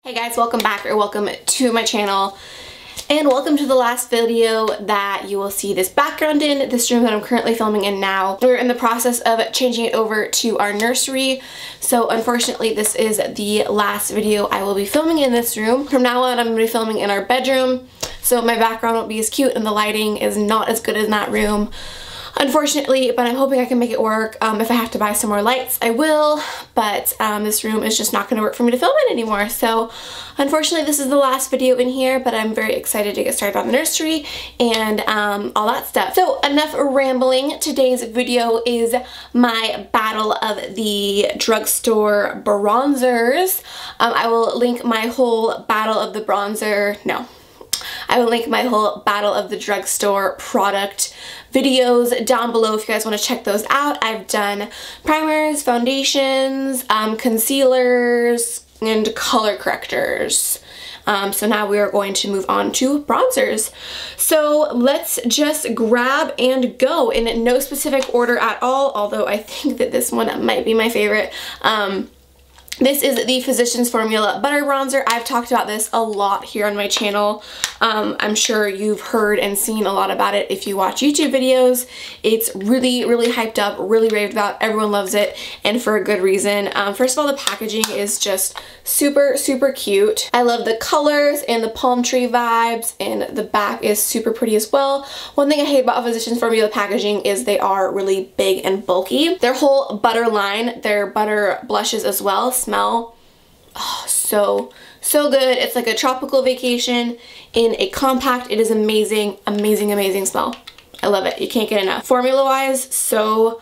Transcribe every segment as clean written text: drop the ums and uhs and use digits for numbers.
Hey guys, welcome back or welcome to my channel and welcome to the last video that you will see this background in, this room that I'm currently filming in now. We're in the process of changing it over to our nursery, so unfortunately this is the last video I will be filming in this room. From now on I'm going to be filming in our bedroom, so my background won't be as cute and the lighting is not as good as in that room, unfortunately, but I'm hoping I can make it work. If I have to buy some more lights, I will, but this room is just not going to work for me to film in anymore. So unfortunately, this is the last video in here, but I'm very excited to get started on the nursery and all that stuff. So enough rambling. Today's video is my battle of the drugstore bronzers. I will link my whole battle of the bronzer, I will link my whole battle of the drugstore product videos down below if you guys want to check those out. I've done primers, foundations, concealers, and color correctors. So now we are going to move on to bronzers. So let's just grab and go in no specific order at all, although I think that this one might be my favorite. This is the Physicians Formula Butter Bronzer. I've talked about this a lot here on my channel. I'm sure you've heard and seen a lot about it if you watch YouTube videos. It's really, really hyped up, really raved about. Everyone loves it, and for a good reason. First of all, the packaging is just super, super cute. I love the colors and the palm tree vibes, and the back is super pretty as well. One thing I hate about Physicians Formula packaging is they are really big and bulky. Their whole butter line, their butter blushes as well, smell so good. It's like a tropical vacation in a compact. It is amazing, amazing, amazing smell. I love it. You can't get enough. Formula wise, so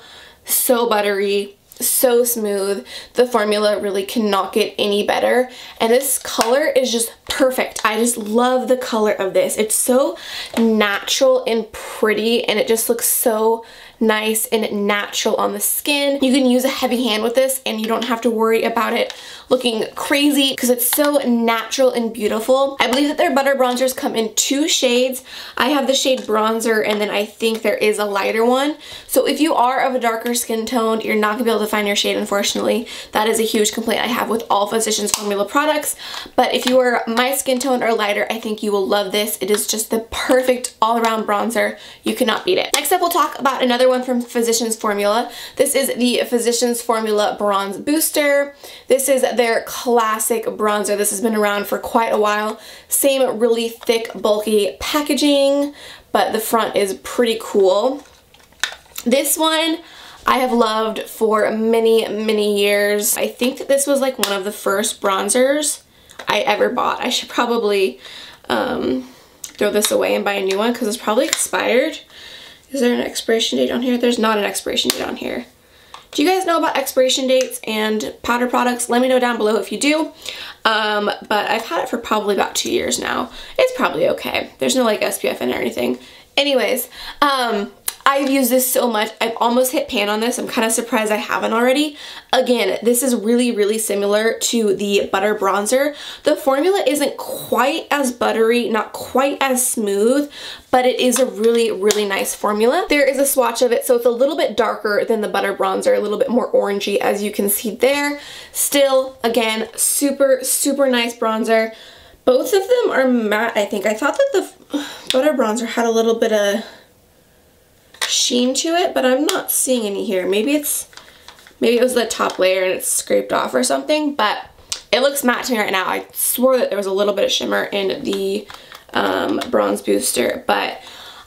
buttery, so smooth. The formula really cannot get any better, and this color is just perfect. I just love the color of this. It's so natural and pretty, and it just looks so nice and natural on the skin. You can use a heavy hand with this and you don't have to worry about it looking crazy because it's so natural and beautiful. I believe that their butter bronzers come in 2 shades. I have the shade bronzer, and then I think there is a lighter one. So if you are of a darker skin tone, you're not gonna be able to find your shade, unfortunately. That is a huge complaint I have with all Physicians Formula products. But if you are my skin tone or lighter, I think you will love this. It is just the perfect all-around bronzer. You cannot beat it. Next up, we'll talk about another one from Physicians Formula. This is the Physicians Formula Bronze Booster. This is their classic bronzer. This has been around for quite a while. Same really thick, bulky packaging, but the front is pretty cool. This one I have loved for many, many years. I think that this was like one of the first bronzers I ever bought. I should probably throw this away and buy a new one because it's probably expired. Is there an expiration date on here? There's not an expiration date on here. Do you guys know about expiration dates and powder products? Let me know down below if you do. But I've had it for probably about 2 years now. It's probably okay. There's no like SPF in it or anything. Anyways, I've used this so much. I've almost hit pan on this. I'm kind of surprised I haven't already. Again, this is really, really similar to the butter bronzer. The formula isn't quite as buttery, not quite as smooth, but it is a really, really nice formula. There is a swatch of it, so it's a little bit darker than the butter bronzer, a little bit more orangey, as you can see there. Still, again, super, super nice bronzer. Both of them are matte, I think. I thought that the butter bronzer had a little bit of sheen to it, but I'm not seeing any here. Maybe it was the top layer and it's scraped off or something, but it looks matte to me right now. I swore that there was a little bit of shimmer in the bronze booster, but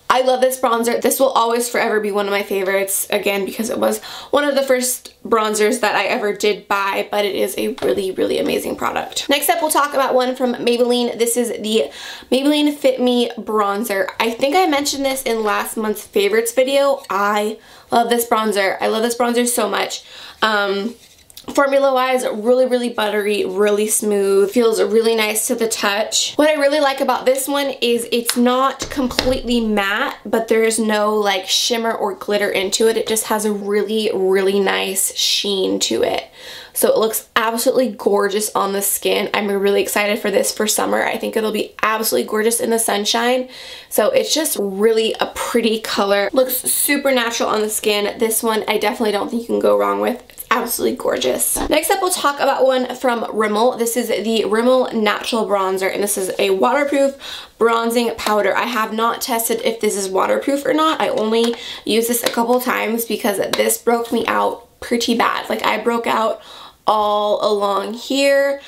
I love this bronzer. This will always forever be one of my favorites, again, because it was one of the first bronzers that I ever did buy, but it is a really, really amazing product. Next up, we'll talk about one from Maybelline. This is the Maybelline Fit Me Bronzer. I think I mentioned this in last month's favorites video. I love this bronzer. I love this bronzer so much. Formula wise, really, really buttery, really smooth, feels really nice to the touch. What I really like about this one is it's not completely matte, but there's no like shimmer or glitter into it. It just has a really, really nice sheen to it. So it looks absolutely gorgeous on the skin. I'm really excited for this for summer. I think it'll be absolutely gorgeous in the sunshine. So it's just really a pretty color. Looks super natural on the skin. This one I definitely don't think you can go wrong with. It's absolutely gorgeous. Next up, we'll talk about one from Rimmel. This is the Rimmel Natural Bronzer, and this is a waterproof bronzing powder. I have not tested if this is waterproof or not. I only used this a couple times because this broke me out pretty bad. Like, I broke out all along here.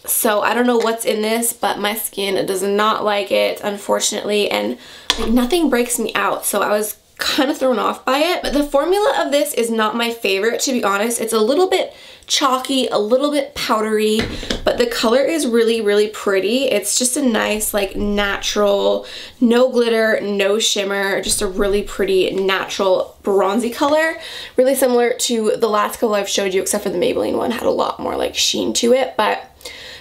So I don't know what's in this, but my skin does not like it, unfortunately, and like, nothing breaks me out, so I was kind of thrown off by it. But the formula of this is not my favorite, to be honest. It's a little bit chalky, a little bit powdery, but the color is really, really pretty. It's just a nice, like, natural, no glitter, no shimmer, just a really pretty natural bronzy color. Really similar to the last couple I've showed you, except for the Maybelline one had a lot more like sheen to it, but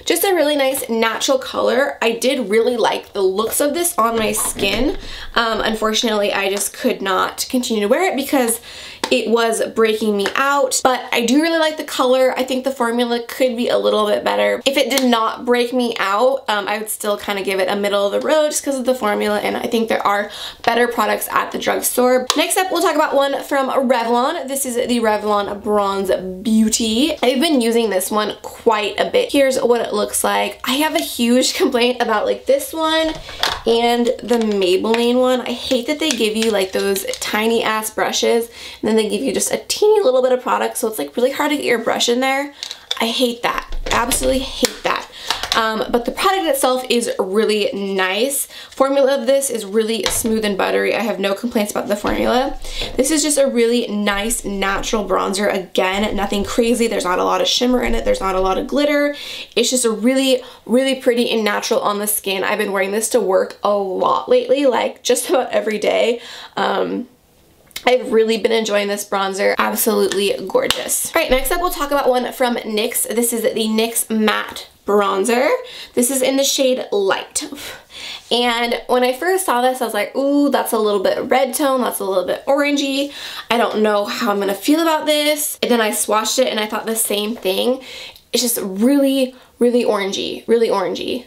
just a really nice natural color. I did really like the looks of this on my skin. Unfortunately, I just could not continue to wear it because it was breaking me out, but I do really like the color. I think the formula could be a little bit better. If it did not break me out, I would still kind of give it a middle of the road just because of the formula, and I think there are better products at the drugstore. Next up, we'll talk about one from Revlon. This is the Revlon Bronze Beauty. I've been using this one quite a bit. Here's what it looks like. I have a huge complaint about like this one and the Maybelline one. I hate that they give you like those tiny ass brushes and then they give you just a teeny little bit of product, so it's like really hard to get your brush in there. I hate that. Absolutely hate that. But the product itself is really nice. Formula of this is really smooth and buttery. I have no complaints about the formula. This is just a really nice natural bronzer. Again, nothing crazy. There's not a lot of shimmer in it. There's not a lot of glitter. It's just a really, really pretty and natural on the skin. I've been wearing this to work a lot lately, like just about every day. I've really been enjoying this bronzer. Absolutely gorgeous. All right, next up we'll talk about one from NYX. This is the NYX Matte Bronzer. This is in the shade Light. And when I first saw this, I was like, ooh, that's a little bit red tone, that's a little bit orangey. I don't know how I'm gonna feel about this. And then I swatched it and I thought the same thing. It's just really, really orangey, really orangey.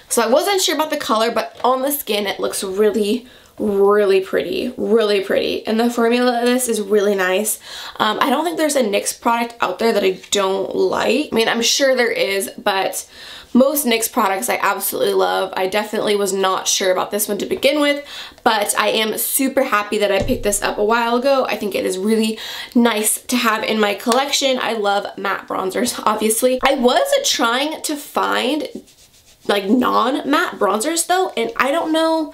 So I wasn't sure about the color, but on the skin it looks really, really pretty, really pretty. And the formula of this is really nice. I don't think there's a NYX product out there that I don't like. I mean, I'm sure there is, but most NYX products I absolutely love. I definitely was not sure about this one to begin with, but I am super happy that I picked this up a while ago. I think it is really nice to have in my collection. I love matte bronzers, obviously. I was trying to find like non-matte bronzers though, and I don't know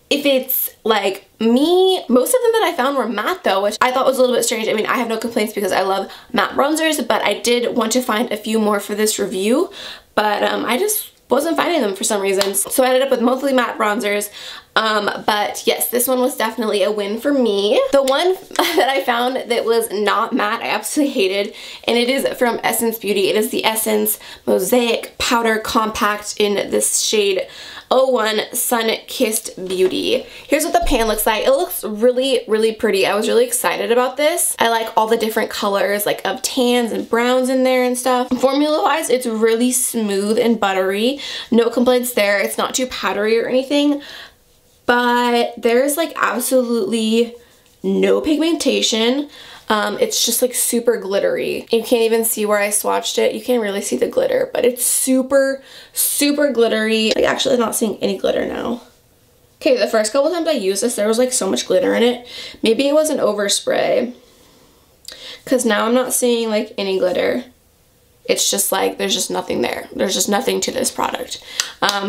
if it's like me. Most of them that I found were matte though, which I thought was a little bit strange. I mean, I have no complaints because I love matte bronzers, but I did want to find a few more for this review, but I just wasn't finding them for some reason. So I ended up with mostly matte bronzers. But yes, this one was definitely a win for me. The one that I found that was not matte, I absolutely hated, and it is from Essence Beauty. It is the Essence Mosaic Powder Compact in this shade 01 Sun Kissed Beauty. Here's what the pan looks like. It looks really, really pretty. I was really excited about this. I like all the different colors, like of tans and browns in there and stuff. Formula-wise, it's really smooth and buttery. No complaints there. It's not too powdery or anything, but there's like absolutely no pigmentation. It's just like super glittery. You can't even see where I swatched it. You can't really see the glitter, but it's super, super glittery. Like, actually, I'm not seeing any glitter now. Okay, the first couple times I used this, there was like so much glitter in it. Maybe it was an overspray, because now I'm not seeing like any glitter. It's just like, there's just nothing there. There's just nothing to this product.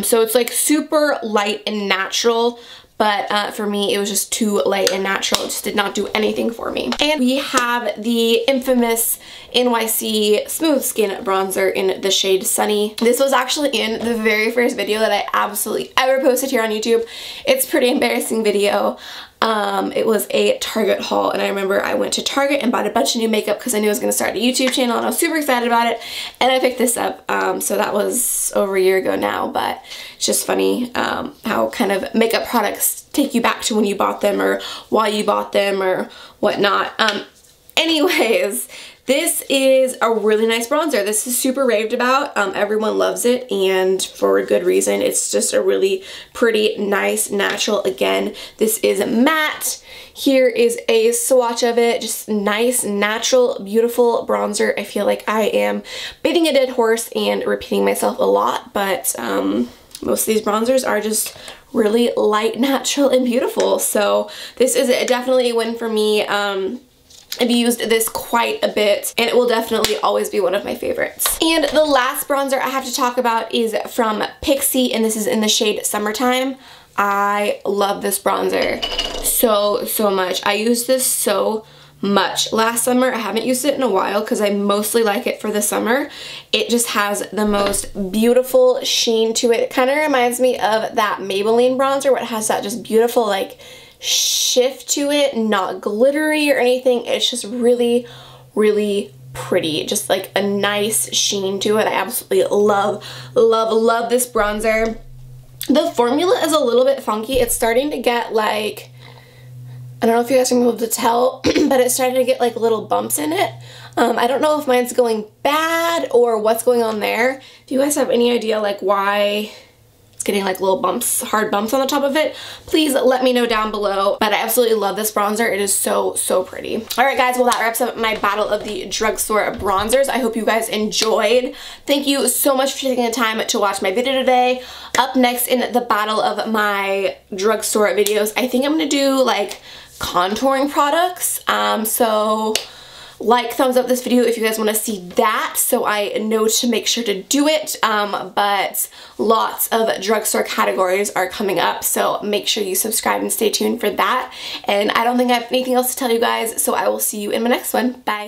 So it's like super light and natural, but for me, it was just too light and natural. It just did not do anything for me. And we have the infamous NYC Smooth Skin Bronzer in the shade Sunny. This was actually in the very first video that I absolutely ever posted here on YouTube. It's a pretty embarrassing video. It was a Target haul, and I remember I went to Target and bought a bunch of new makeup because I knew I was going to start a YouTube channel, and I was super excited about it, and I picked this up. So that was over a year ago now, but it's just funny how kind of makeup products take you back to when you bought them or why you bought them or whatnot. Anyways, This is a really nice bronzer. This is super raved about. Everyone loves it, and for a good reason. It's just a really pretty, nice, natural. Again, this is matte. Here is a swatch of it. Just nice, natural, beautiful bronzer. I feel like I am beating a dead horse and repeating myself a lot, but most of these bronzers are just really light, natural, and beautiful. So this is definitely a win for me. I've used this quite a bit, and it will definitely always be one of my favorites. And the last bronzer I have to talk about is from Pixie, and this is in the shade Summertime. I love this bronzer so much. I used this so much last summer. I haven't used it in a while because I mostly like it for the summer. It just has the most beautiful sheen to it. It kind of reminds me of that Maybelline bronzer where it has that just beautiful like shift to it, not glittery or anything. It's just really, really pretty. Just like a nice sheen to it. I absolutely love this bronzer. The formula is a little bit funky. It's starting to get like, I don't know if you guys are able to tell, but it's starting to get like little bumps in it. I don't know if mine's going bad or what's going on there. If you guys have any idea like why it's getting like little bumps, hard bumps on the top of it, please let me know down below. But I absolutely love this bronzer. It is so pretty. All right, guys, well, that wraps up my battle of the drugstore bronzers. I hope you guys enjoyed. Thank you so much for taking the time to watch my video today. Up next in the battle of my drugstore videos, I think I'm gonna do like contouring products. So like, thumbs up this video if you guys want to see that so I know to make sure to do it. But lots of drugstore categories are coming up, so make sure you subscribe and stay tuned for that. And I don't think I have anything else to tell you guys, so I will see you in my next one. Bye.